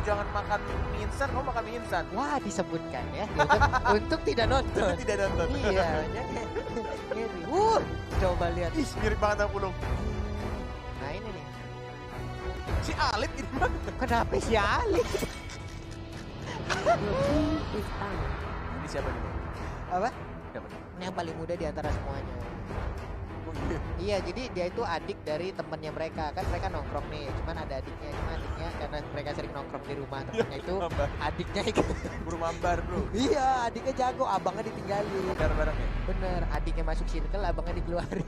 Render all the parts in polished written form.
jangan makan mie instan, kamu makan mie instan. Wah, disebutkan ya. Untuk tidak nonton. Tidak nonton. Iya, ngeri. Coba lihat. Ih, mirip banget sama Pulung. Nah ini nih. Si Alif ini mah. Kenapa si Ali? Ini siapa nih? Apa? Siapa nih? Ini yang paling muda di antara semuanya. Oh iya. Iya, jadi dia itu adik dari temannya mereka. Kan mereka nongkrong nih, cuman ada adiknya. Cuma adiknya karena mereka sering nongkrong di rumah temannya itu, adiknya ikut. Guru mambar, Bro. Iya, adiknya jago, abangnya ditinggalin. Bareng-bareng ya? Bener, adiknya masuk circle, abangnya dikeluarin.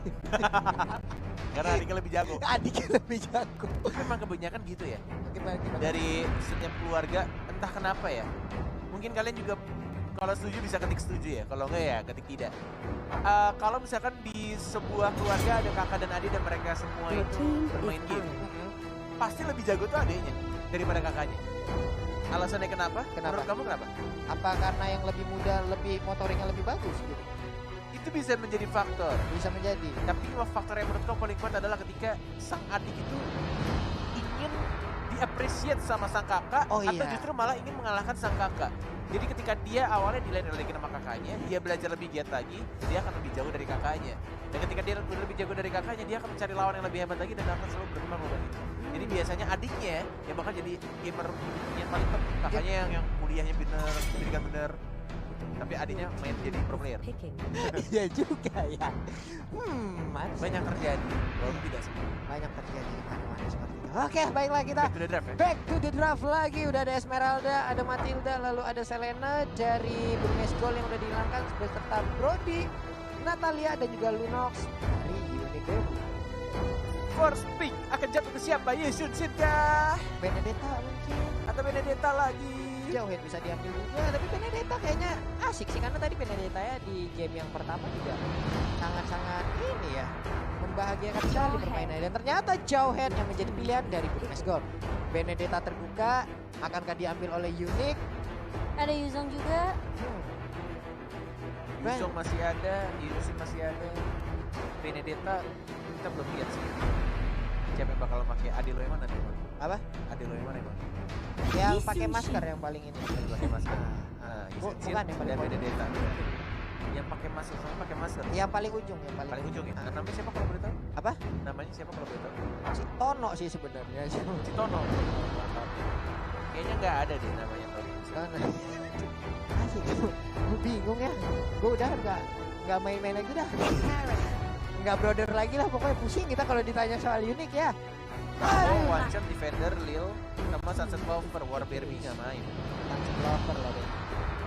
Karena adiknya lebih jago. Adiknya lebih jago. Memang kebanyakan gitu ya. Gimana? Dari setiap keluarga, entah kenapa ya. Mungkin kalian juga kalau setuju bisa ketik setuju ya. Kalau enggak ya ketik tidak. Kalau misalkan di sebuah keluarga ada kakak dan adik dan mereka semua itu bermain game, pasti lebih jago tuh adiknya daripada kakaknya. Alasannya kenapa? Kenapa? Menurut kamu kenapa? Apa karena yang lebih muda, lebih motoriknya lebih bagus gitu? Itu bisa menjadi faktor. Bisa menjadi. Tapi faktor yang menurut kamu paling kuat adalah ketika sang adik itu ingin diapresiasi sama sang kakak, Oh, atau iya. justru malah ingin mengalahkan sang kakak. Jadi ketika dia awalnya diledekin sama kakaknya, dia belajar lebih giat lagi, dia akan lebih jauh dari kakaknya. Dan ketika dia lebih jago dari kakaknya, dia akan mencari lawan yang lebih hebat lagi dan akan selalu berkembang lomba itu. Jadi biasanya adiknya yang bakal jadi gamer yang paling top, kakaknya yang kuliahnya bener, pendidikan bener. Tapi adiknya main jadi pro player. Iya juga ya. Banyak terjadi, walaupun tidak semua. Banyak terjadi di mana-mana seperti itu. Oke, baiklah kita Back to the draft ya. back to the draft lagi. Udah ada Esmeralda, ada Matilda, lalu ada Selena dari Burmese Gold yang udah dihilangkan beserta Brody, Natalia dan juga Lunox dari Unique. First pick akan jatuh ke siapa? Yesun Sinta Benedetta mungkin. atau Benedetta lagi? Jauhin bisa diambil juga, tapi Benedetta kayaknya asik sih karena tadi Benedetta ya di game yang pertama juga sangat-sangat ini ya membahagiakan sekali permainannya, dan ternyata Jauhen yang menjadi pilihan dari Burmese Gold. Benedetta terbuka, akankah diambil oleh Unique? Ada Yuzong juga. Yusong masih ada, Yusin masih ada, Benedetta kita belum lihat sih. Siapa yang bakal pakai Adi lo yang mana nih? Apa? Adi lo yang mana emang? Yang pakai masker yang paling ini. Yang pakai masker. Bukan Yusin yang paling dan pojok. Benedetta. Yang pakai masker, sama pakai masker. Yang paling ujung, yang Paling ujung ya. Ah. Namanya siapa kalau boleh tahu? Apa? Namanya siapa kalau boleh tahu? Si Tono sih sebenarnya. Citono. Kayaknya nggak ada deh namanya Tori. Tono. Asik. Gue bingung ya. Gue udah nggak main-main lagi dah. Nggak brother lagi lah, pokoknya pusing kita kalau ditanya soal Unique ya. Oh, one shot defender Lil sama Sunset Clover, Warbear nggak main. Langsung lover lah deh.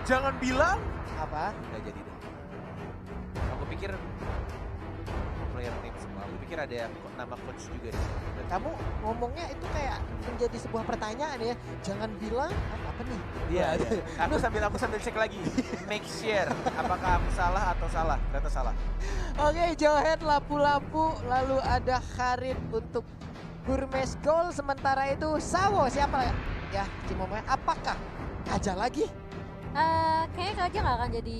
Jangan bilang Apa? nggak jadi deh. Aku pikir player name semua. Aku pikir ada nama coach juga di sini. Kamu ngomongnya itu kayak menjadi sebuah pertanyaan ya. Jangan bilang apa nih? Iya, iya. Aku sambil cek lagi. Make sure apakah aku salah atau salah. Ternyata salah. Oke, Johan lampu-lampu, lalu ada Karin untuk Burmese Gold, sementara itu Sawo siapa ya? Cimomnya apakah Kaja lagi? Kayaknya Kaja nggak akan jadi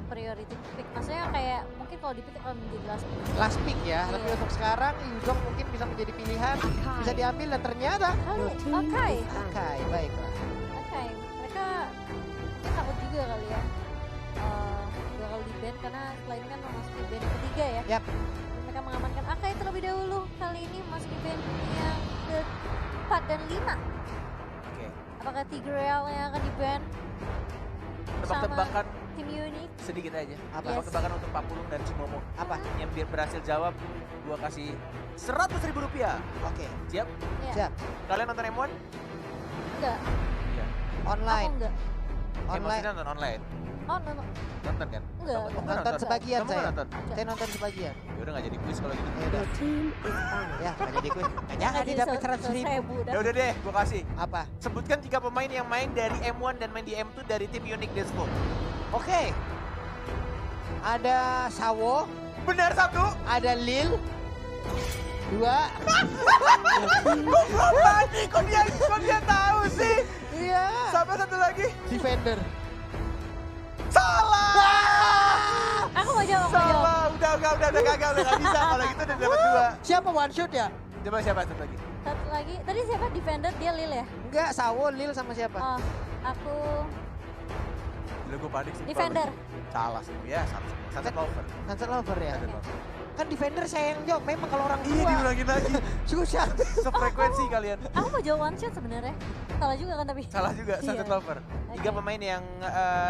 priority pick. Maksudnya kayak mungkin kalau di pick akan menjadi last pick. Last pick ya, tapi Iya. untuk sekarang Yuzong mungkin bisa menjadi pilihan, bisa diambil dan ternyata Oke. Akai, baiklah. Oke. Mereka mungkin takut juga kali ya. Bakal di ban karena setelah ini kan memasuki ban ketiga ya. Yap. Dan mereka mengamankan Akai terlebih dahulu. Kali ini memasuki ban yang ke-4 dan 5. Oke. Apakah Tigreal yang akan di ban? Tebak-tebakan Tim Unique. sedikit aja. Apa? Tebak-tebakan untuk Pak Pulung dan Cimomo. Apa? Yang biar berhasil jawab, gua kasih 100.000 rupiah. Oke, Siap? Ya. siap. Kalian nonton M1? Enggak. Iya. Online, Aku enggak. online. Maksudnya nonton online? Oh, no. Nonton kan? Enggak. Kamu nggak Nonton sebagian Kamu nggak saya. nonton? Saya nonton sebagian. Ya udah nggak jadi kuis kalau gitu. Ya udah. Ya, nggak jadi gue. Jangan didapat 100.000. Ya udah deh, gua kasih. Apa? Sebutkan 3 pemain yang main dari M1 dan main di M2 dari tim Unique Despo. Oke. Ada Sawo, Benar 1. ada Lil, 2. Kok dia tahu sih? Iya. Sama satu lagi. Defender. Salah. Aku mau jawab, aku mau jawab. Salah. Udah gagal, udah nggak bisa. Kalau gitu udah dapat 2. Siapa one shot ya? Coba siapa satu lagi? Satu lagi. Tadi siapa defender dia Lil ya? Enggak, Sawo, Lil sama siapa? Oh, aku Gila gue panik sih. defender. Salah sih, ya salah. Sunset Lover. Sunset Lover ya? Sunset Lover. Kan defender saya yang jawab, memang kalau orang Iya tua. diulangin lagi. Susah. Sefrekuensi kalian. Aku mau jawab one shot sebenarnya. Salah juga kan tapi. Salah juga, Sunset Iya. Lover. 3 pemain yang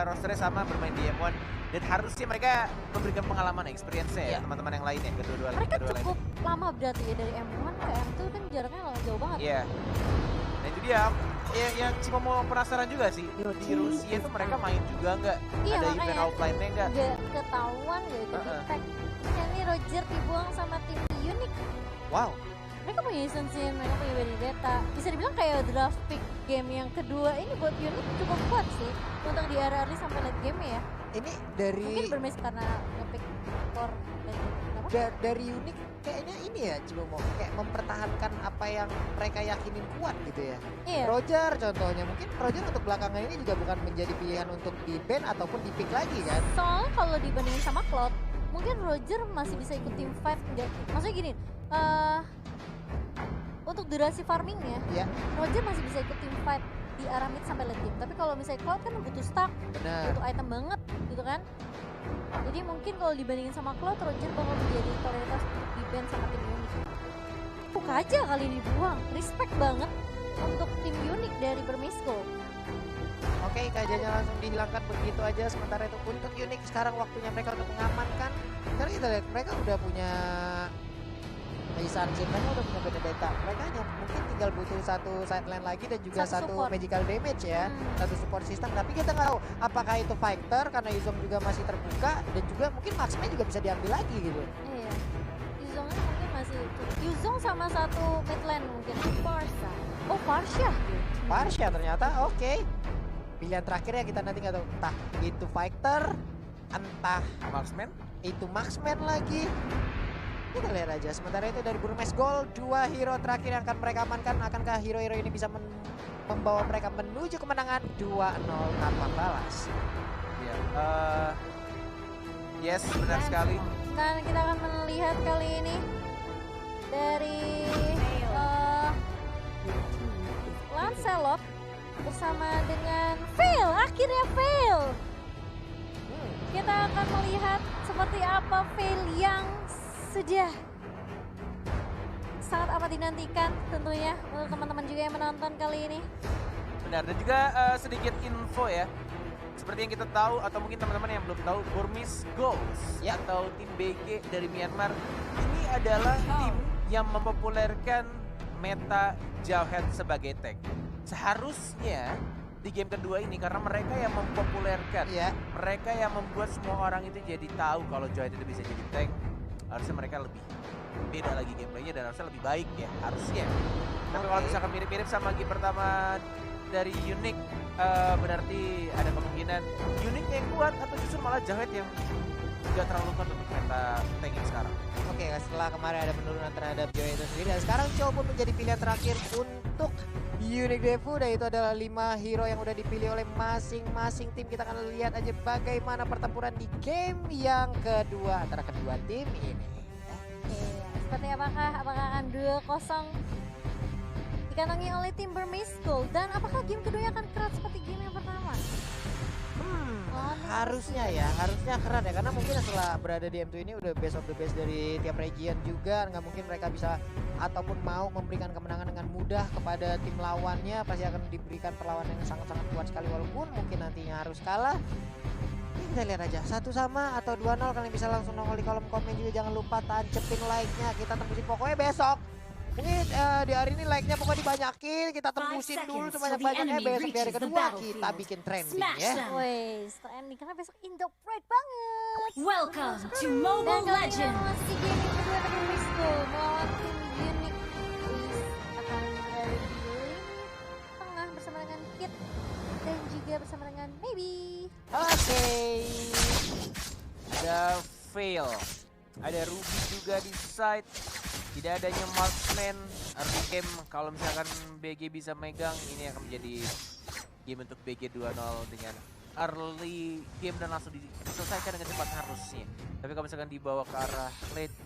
rosternya sama bermain di M1. Dan harusnya mereka memberikan pengalaman, experience-nya ya, Iya. teman-teman yang lainnya, kedua-dua Mereka kedua cukup lama berarti ya dari M1 ke M2 kan jaraknya jauh banget. Iya. Nah itu dia, yang cuma mau penasaran juga sih, di Rusia itu mereka main juga nggak? Iya, Ada makanya. event offline-nya nggak? Nggak ketahuan gak itu di tag. Ya, ini Roger dibuang sama tim Unique. Wow. Mereka punya Isensin, mereka punya Benedetta. Bisa dibilang kayak draft pick game yang kedua ini buat Unique cukup kuat sih untuk di early sampai late game ya. Ini dari Mungkin bermain karena nge-pick core late game. Kenapa? dari Unik kayaknya ini ya, coba mau kayak mempertahankan apa yang mereka yakinin kuat gitu ya. Iya. Roger contohnya, mungkin Roger untuk belakangan ini juga bukan menjadi pilihan untuk di ban ataupun di pick lagi kan. Soalnya kalau dibandingin sama Cloud, mungkin Roger masih bisa ikut team fight. Maksudnya gini, untuk durasi farmingnya, Ya, Roger masih bisa ikut team fight di arah mid sampai late game. Tapi kalau misalnya Cloud kan butuh stack, benar. butuh item banget gitu kan. Jadi mungkin kalau dibandingin sama Cloud, Roger bakal menjadi prioritas di ban sama tim Unique. Buka aja kali ini dibuang, respect banget untuk tim Unique dari Bermisco. Oke, kajanya langsung dihilangkan begitu aja. Sementara itu untuk Unik sekarang waktunya mereka untuk mengamankan. Sekarang kita lihat mereka udah punya Isansin, mereka udah punya Benedetta. Mereka hanya mungkin tinggal butuh satu sideline lagi dan juga Satu satu support. magical damage ya, satu support system. Tapi kita nggak tahu apakah itu fighter karena Yuzong juga masih terbuka dan juga mungkin Maxime juga bisa diambil lagi gitu. Iya. Yuzongnya mungkin masih Yuzong sama satu mid lane mungkin. Farsha. Oh, Farsha. Parsha ternyata oke. Pilihan terakhirnya kita nanti nggak tahu entah itu fighter, entah Marksman? itu Maxman lagi. Kita lihat aja. Sementara itu dari Burmes Gold, 2 hero terakhir yang akan mereka amankan. Akankah hero-hero ini bisa membawa mereka menuju kemenangan 2-0 tanpa balas? Iya. Yes, benar sekali. Dan kita akan melihat kali ini dari Lancelot bersama dengan Fail. Akhirnya Fail. Kita akan melihat seperti apa Fail yang sudah sangat amat dinantikan tentunya untuk teman-teman juga yang menonton kali ini. Benar, dan juga sedikit info ya. Seperti yang kita tahu atau mungkin teman-teman yang belum tahu, Burmese Ghost Ya. atau tim BG dari Myanmar ini adalah tim yang mempopulerkan meta Jawhead sebagai tank. Seharusnya di game kedua ini karena mereka yang mempopulerkan, Iya. mereka yang membuat semua orang itu jadi tahu kalau Jawhead itu bisa jadi tank, harusnya mereka lebih beda lagi gameplaynya dan harusnya lebih baik ya, harusnya. Tapi kalau Oke. misalkan mirip-mirip sama game pertama dari Unique, berarti ada kemungkinan Unique yang kuat atau justru malah Jawhead yang nggak terlalu kuat untuk meta tank yang sekarang. Oke, setelah kemarin ada penurunan terhadap Joe itu sendiri, dan sekarang Joe pun menjadi pilihan terakhir untuk Unique Devu, dan itu adalah 5 hero yang udah dipilih oleh masing-masing tim. Kita akan lihat aja bagaimana pertempuran di game yang kedua antara kedua tim ini. Iya, seperti apakah akan 2-0 dikantongi oleh tim Burmese Gold, dan apakah game keduanya akan keras seperti game yang pertama? Harusnya keras ya, karena mungkin setelah berada di M2 ini udah best of the best dari tiap region juga, nggak mungkin mereka bisa ataupun mau memberikan kemenangan dengan mudah kepada tim lawannya. Pasti akan diberikan perlawanan yang sangat-sangat kuat sekali, walaupun mungkin nantinya harus kalah. Ini kita lihat aja 1-1 atau 2-0. Kalian bisa langsung nongol di kolom komen juga, jangan lupa tancepin like-nya, kita tembusin pokoknya besok. Mungkin di hari ini like-nya pokoknya dibanyakin, kita tembusin dulu sebanyak-banyaknya. Besok di hari kedua kita bikin trending ya. Wes, trending karena besok Indo Pride banget. Welcome to Dan Mobile kali ini Legends. masih game yang kedua dari Burmese Gold melawan tim Unique. Wes akan berada di lini tengah bersama dengan Kit dan juga bersama dengan Maybe. Oke. Ada Fail, ada Ruby juga di side. Tidak adanya Marksman early game, kalau misalkan BG bisa megang, ini akan menjadi game untuk BG 2-0 dengan early game dan langsung diselesaikan dengan cepat harusnya. Tapi kalau misalkan dibawa ke arah late,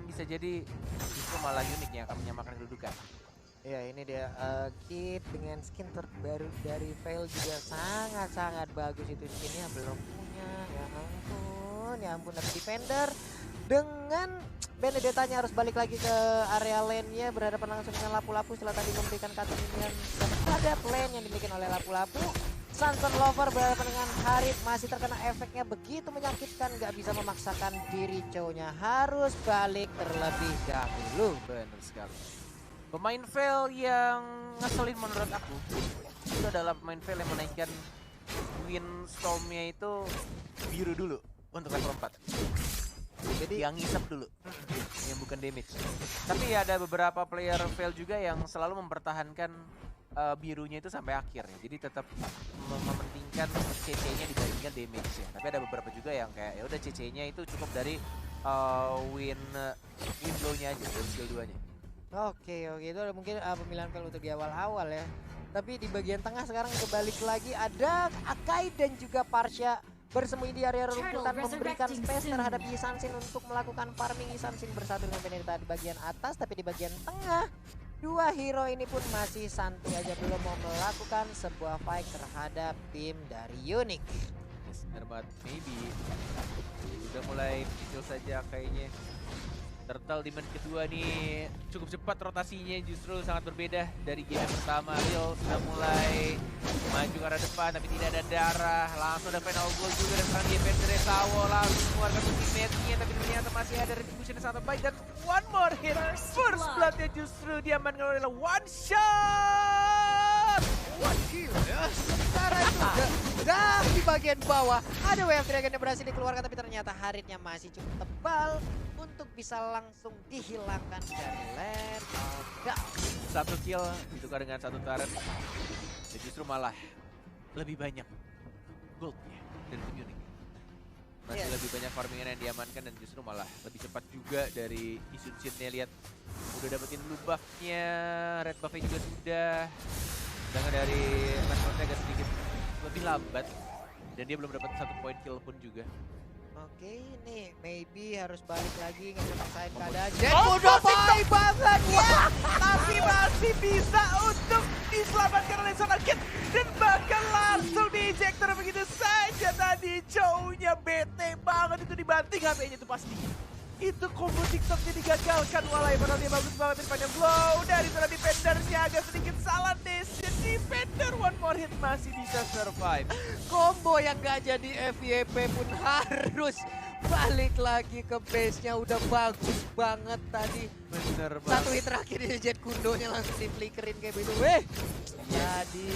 bisa jadi justru malah Unique yang akan menyamakan kedudukan. Ya ini dia kit dengan skin terbaru dari Veil juga sangat-sangat bagus itu skinnya belum punya. Ya ampun tapi defender dengan Benedetta-nya harus balik lagi ke area lane-nya berhadapan langsung dengan Lapu-Lapu setelah tadi memberikan cutting minion kepada lane yang dimiliki oleh Lapu-Lapu. Sanson Lover berhadapan dengan Harit masih terkena efeknya begitu menyakitkan, nggak bisa memaksakan diri, cowoknya harus balik terlebih dahulu. Benar sekali. Pemain Veil yang ngeselin menurut aku itu adalah pemain Veil yang menaikkan win storm-nya itu biru dulu untuk level 4. Jadi yang ngisap dulu, yang bukan damage. Tapi ada beberapa player Veil juga yang selalu mempertahankan birunya itu sampai akhir ya. Jadi tetap mementingkan CC-nya dibandingkan damage-nya. Tapi ada beberapa juga yang kayak ya udah CC-nya itu cukup dari win blow-nya aja, dari skill 2-nya. Oke, itu mungkin pemilihan Veil untuk di awal-awal ya. Tapi di bagian tengah sekarang kebalik lagi ada Akai dan juga Parsha bersembunyi di area rumputan memberikan space terhadap Yisansin untuk melakukan farming. Yisansin bersatu dengan Benedetta di bagian atas, tapi di bagian tengah dua hero ini pun masih santai aja, belum mau melakukan sebuah fight terhadap tim dari Unique. Yes, benar banget. Maybe udah mulai muncul saja kayaknya. Turtle di main kedua nih cukup cepat rotasinya, justru sangat berbeda dari game yang pertama. Lil sudah mulai maju ke arah depan tapi tidak ada darah. Langsung ada final goal juga dan sekarang defense dari Sawo langsung mengeluarkan ultimate-nya, tapi ternyata masih ada retribution yang sangat baik dan one more hit. First blood-nya justru diamankan oleh one shot. One kill ya. Sementara itu dan di bagian bawah ada Wave Dragon yang berhasil dikeluarkan, tapi ternyata Haritnya masih cukup tebal untuk bisa langsung dihilangkan dari Land of Dawn. Satu kill ditukar dengan satu turret dan justru malah lebih banyak goldnya dari tim Unique. Masih lebih banyak farmingan yang diamankan dan justru malah lebih cepat juga dari Yisansin-nya. Lihat udah dapetin blue buff-nya, red buff-nya juga sudah. Sedangkan dari Manfrednya agak sedikit lebih lambat dan dia belum dapat 1 point kill pun juga. Oke, ini maybe harus balik lagi ngerasain keadaan. Jack udah baik banget ya, Tapi masih bisa untuk diselamatkan oleh Sonar Kid dan bahkan langsung di-ejector begitu saja. Tadi cowoknya bete banget itu dibanting HP-nya itu pasti. Itu combo TikToknya digagalkan, walai padahal dia bagus banget depannya. Blow dari seorang defendernya agak sedikit salah decision. Defender one more hit masih bisa survive. combo yang gak jadi FYP pun harus balik lagi ke base-nya. Udah bagus banget tadi. Bener Satu banget. hit terakhir di jet kundonya langsung di-flickerin kayak begitu. Weh, jadi.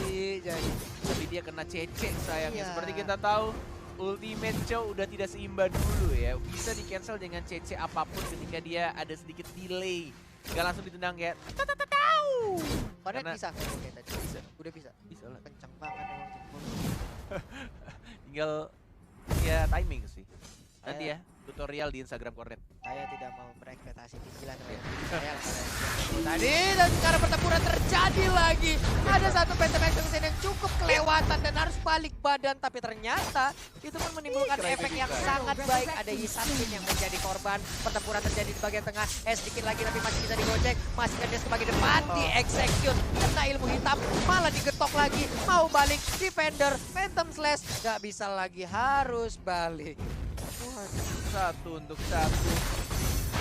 Tapi dia kena CC sayangnya. Iya. Seperti kita tahu, Ultimate Chow udah tidak seimbang dulu ya. Bisa di cancel dengan CC apapun ketika dia ada sedikit delay. Gak langsung ditendang kayak tahu. Konet Karena- bisa kayak tadi. Bisa. Udah bisa. Bisa lah. Kencang banget emang jempol. Tinggal ya timing sih. Nanti ya tutorial di Instagram Kornet. Saya tidak mau berekspektasi tinggi lah tadi, dan sekarang pertempuran terjadi lagi. Ada satu Phantom Execution yang cukup kelewatan dan harus balik badan, tapi ternyata itu pun menimbulkan efek yang sangat baik. Ada Yisansin yang menjadi korban. Pertempuran terjadi di bagian tengah. Sedikit lagi tapi masih bisa digocek. Masih kerja ke bagian depan, di-execute. Kena ilmu hitam, malah digetok lagi. Mau balik, defender, Phantom Slash. Gak bisa lagi, harus balik. Satu untuk satu.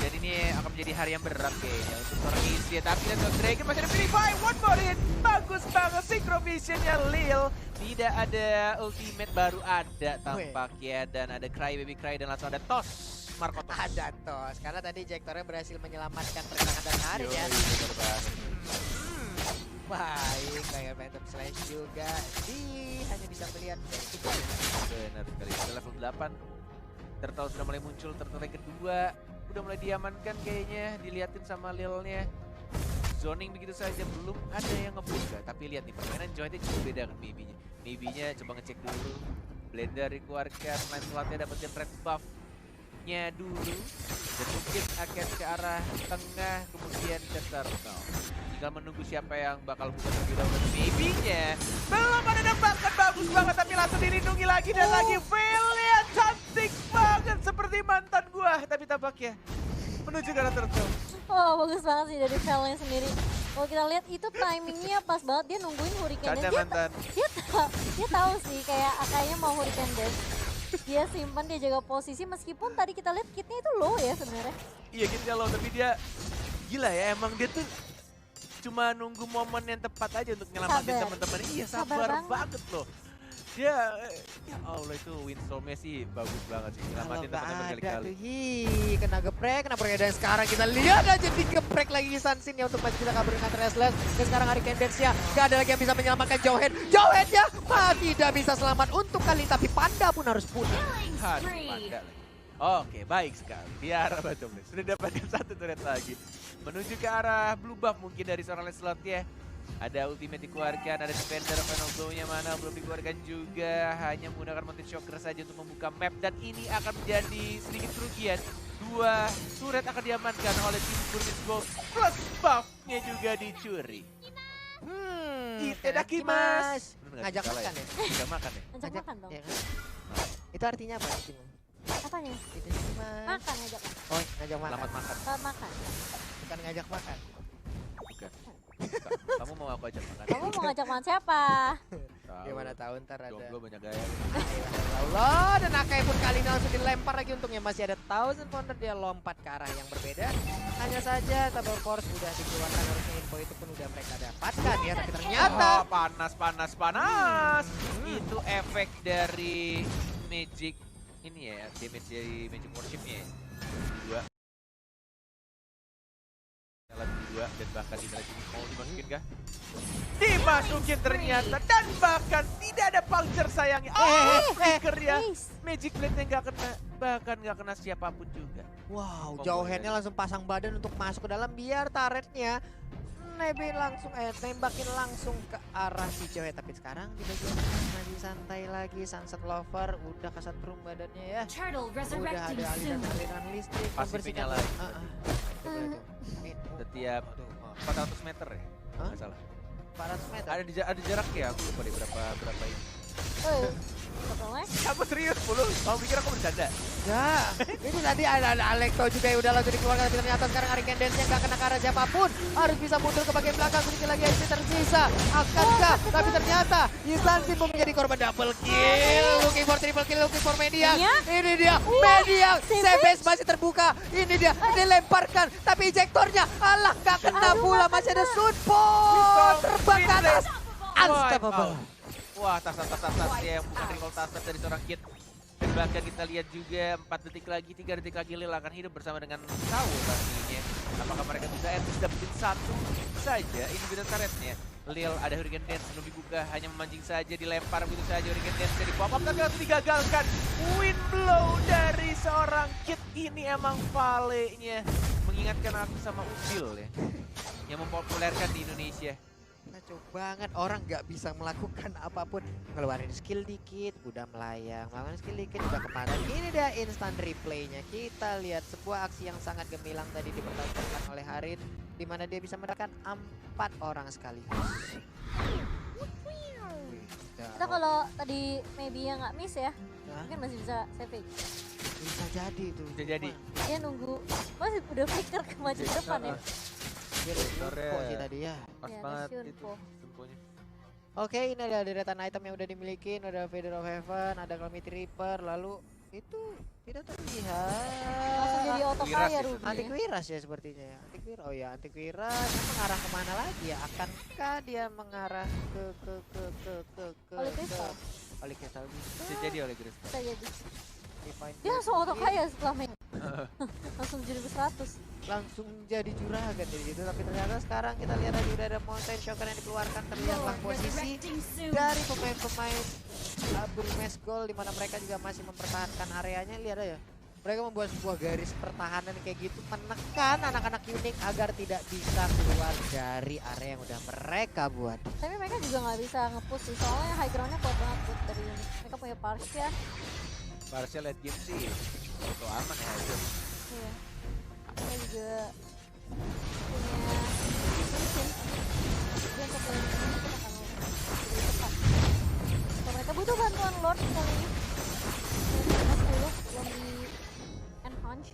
Dan ini akan menjadi hari yang berat kayaknya untuk seorang Izzy. Tapi Land of Dragon masih ada Purify. One more hit. Bagus banget synchrovision-nya Lil. Tidak ada ultimate, baru ada tampaknya. Dan ada Cry Baby Cry dan langsung ada Toss. Marco Toss. Ada tos, karena tadi Jektornya berhasil menyelamatkan pergerakan dari Harit ya. Bener banget. Baik, kayak Phantom Slash juga. Hanya bisa melihat itu. Benar sekali. Sudah level 8. Turtle sudah mulai muncul, turtle yang kedua. Udah mulai diamankan kayaknya, diliatin sama Lilnya. Zoning begitu saja, belum ada yang ngebuka. Tapi lihat nih, permainan Joy-nya cukup beda kan Maybe-nya. Maybe-nya coba ngecek dulu. Blender dikeluarkan, Lancelot-nya dapetin red buff-nya dulu. Dan mungkin akan ke arah tengah, kemudian ke Turtle. Tinggal menunggu siapa yang bakal buka terlebih dahulu. Maybe-nya belum ada tembakan bagus banget, tapi langsung dilindungi lagi dan lagi. Veil-nya cantik banget seperti mantan gua. Tapi tampaknya menuju ke arah Turtle. Oh, bagus banget sih dari Veil-nya sendiri. Kalau kita lihat itu timingnya pas banget, dia nungguin Hurricane Caca Dance. mantan. Dia tahu sih kayak kayaknya mau Hurricane Dance. Dia simpan, dia jaga posisi meskipun tadi kita lihat kitnya itu low ya sebenarnya. Iya gitu loh, tapi dia gila ya, emang dia tuh cuma nunggu momen yang tepat aja untuk nyelamatin Sabar. teman-teman. Iya Sabar sabar banget. banget loh. Dia, ya Allah itu Windstormnya sih bagus banget sih, nyelamatin Kalau teman-teman nggak ada kali-kali. tuh, kena geprek, dan sekarang kita lihat aja digeprek lagi Sansin ya untuk masih bisa kabarin ke Restless. Dan sekarang Hurricane Dance-nya, nggak ada lagi yang bisa menyelamatkan Jauhead. Jauhead-nya tidak bisa selamat untuk kali, tapi Panda pun harus punah. Aduh, Panda lagi. Oke, baik sekali. Di arah bottom lane. Sudah dapatkan satu turret lagi. Menuju ke arah blue buff mungkin dari seorang Lancelot ya. Ada ultimate dikeluarkan, ada defender final blow-nya mana belum dikeluarkan juga. Hanya menggunakan Mountain Shocker saja untuk membuka map. Dan ini akan menjadi sedikit kerugian. 2 turret akan diamankan oleh tim Burmese Gold. Plus buff-nya juga dicuri. Itadakimasu. Ngajak makan ya? Ngajak makan ya? Ajak makan dong. Ya kan? Itu artinya apa? Apanya? Itadakimasu. Makan ngajak makan. Oh, ngajak makan. Selamat makan. Selamat makan. Bukan ngajak makan. Bukan. Kamu mau aku ajak makan? Kamu mau ngajak makan siapa? Tahu. Gimana tahu ntar ada. Gue banyak gaya. Ya Allah, dan Akai pun kali ini langsung dilempar lagi, untungnya masih ada Thousand Pounder, dia lompat ke arah yang berbeda. Hanya saja Tabor Force sudah dikeluarkan, harusnya info itu pun udah mereka dapatkan ya, tapi ternyata Oh, panas. Itu efek dari magic ini ya, damage dari magic worshipnya. 2. Jalan 2 dan bahkan di sini mau dimasukin kah? Dimasukin ternyata dan bahkan tidak ada puncture sayangnya. Flicker ya. Please. Magic Blade-nya nggak kena, bahkan nggak kena siapapun juga. wow, Combo Jauhead-nya ya. langsung pasang badan untuk masuk ke dalam biar turretnya nembakin langsung ke arah si Jauhead. Tapi sekarang di bagian masih santai lagi, Sunset Lover udah kesetrum badannya ya. Turtle Udah resurrecting ada aliran soon. listrik. Pasifnya membersihkan- lagi. Coba tuh. Setiap 400 meter ya? Hah? Nggak salah. 400 meter. Ada jarak ya, aku lupa deh berapa ini. Betul, Aku serius, Pulu. Kamu pikir aku bercanda? Ya, ini tadi ada Alekto juga yang udah langsung dikeluarkan, tapi ternyata sekarang Hurricane Dance-nya nggak kena ke arah siapapun. Harus bisa mundur ke bagian belakang, sedikit lagi IC tersisa. Akankah? Tapi ternyata Yizansin pun menjadi korban double kill. Looking for triple kill, looking for Mediang. Iya. Ini dia, Mediang. Savage. Savage masih terbuka. Ini dia, dilemparkan. Tapi ejektornya, alah nggak kena pula. Masih ada Sunpon. Terbang ke atas. Unstoppable. Wah, tas ya, bukan recall tas dari seorang Kid. Dan bahkan kita lihat juga 4 detik lagi, 3 detik lagi Lil akan hidup bersama dengan Saul pastinya. Apakah mereka bisa dapetin satu saja individual turretnya? Lil ada Hurricane Dance belum dibuka, hanya memancing saja, dilempar begitu saja Hurricane Dance dari pop up tapi langsung digagalkan. Wind blow dari seorang Kid ini emang Vale-nya mengingatkan aku sama Ubil ya, yang mempopulerkan di Indonesia. Kacau banget, orang nggak bisa melakukan apapun. Ngeluarin skill dikit, udah melayang. Melakukan skill dikit, udah kepadan. Ini dia instant replaynya. Kita lihat sebuah aksi yang sangat gemilang tadi dipertontonkan oleh Harin. Dimana dia bisa mendapatkan 4 orang sekaligus. Kita kalau tadi maybe yang nggak miss ya, Nah, mungkin masih bisa savage. bisa jadi tuh. Bisa jadi. Dia nunggu, masih udah flicker ke maju ke depan ya. Dia kok sih tadi ya. Pas Ya, banget Nasyun itu po. temponya. Oke, ini adalah deretan item yang udah dimiliki. Ada Vader of Heaven, ada Calamity Reaper, lalu itu tidak Langsung terlihat. jadi auto Wiras kaya itu. Ruby. Antiquiras ya sepertinya ya. Antiquiras. Oh ya, Antiquiras mengarah kemana lagi ya? Akankah dia mengarah ke Oleh Crystal. Oleh Crystal Bisa jadi oleh Grace. Bisa jadi. Divine Dia langsung auto Blade kaya setelah main. Langsung jadi 100. langsung jadi juragan dari situ, tapi ternyata sekarang kita lihat aja udah ada Mountain Shocker yang dikeluarkan. Terlihatlah posisi Resurrecting soon. dari pemain-pemain Burmese Gold, dimana mereka juga masih mempertahankan areanya. Lihat aja, mereka membuat sebuah garis pertahanan kayak gitu, menekan anak-anak unik agar tidak bisa keluar dari area yang udah mereka buat. Tapi mereka juga nggak bisa nge-push sih, soalnya high ground-nya kuat banget buat dari unit. Mereka punya Parsia. Parsial late game sih. Itu aman ya itu. Iya. Mereka juga punya Simpson. Jadi untuk lane ini itu akan lebih cepat. So, mereka butuh bantuan Lord kali ini. Yang 10 belum di enhance.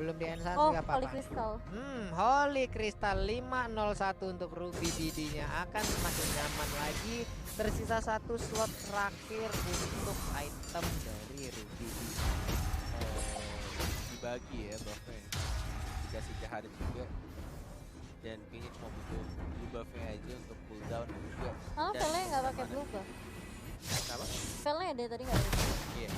Belum di N1 Oh, nggak Holy apa-apa. Crystal. Holy Crystal 501 untuk Ruby BD-nya akan semakin nyaman lagi. Tersisa satu slot terakhir untuk item dari Ruby BD. Dibagi ya buffnya. Dikasih jahat juga. Dan kayaknya cuma butuh blue buffnya aja untuk cooldown juga. Malah Dan Vele nggak pakai mana? blue buff. Apa? Vele dia tadi nggak ada. Iya.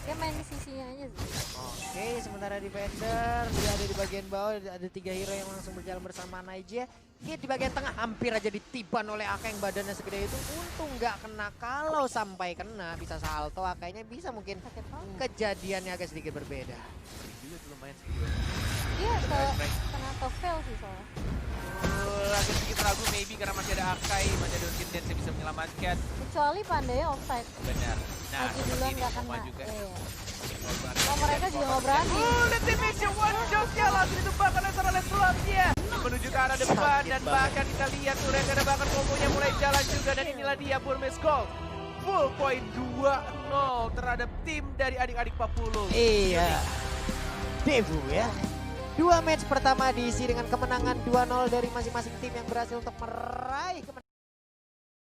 Dia main di sisinya aja sih. Oke, sementara defender dia ada di bagian bawah, ada 3 hero yang langsung berjalan bersama Naija. Dia di bagian tengah hampir aja ditiban oleh Aka yang badannya segede itu. Untung nggak kena, kalau sampai kena bisa salto, Akanya bisa mungkin Pakai pau. kejadiannya agak sedikit berbeda. Sering juga tuh lumayan sih. Dia kena Tovel sih soalnya. Agak sedikit ragu maybe karena masih ada Akai, masih ada Urgent Dance yang bisa menyelamatkan. Kecuali Pandaya offside. Benar. Nah, Maju seperti duluan ini nggak Oma kena. juga. Iya. Oh, Oh, mereka juga nggak berani. Lihat damage-nya, one shot-nya langsung ditembakkan oleh slotnya menuju ke arah depan. Dan bahkan kita lihat tuh ada bahkan kombonya mulai jalan juga. Dan inilah dia Burmese Gold. Full point 2-0 terhadap tim dari adik-adik Papulu. Iya. Debu ya. 2 match pertama diisi dengan kemenangan 2-0 dari masing-masing tim yang berhasil untuk meraih kemenangan.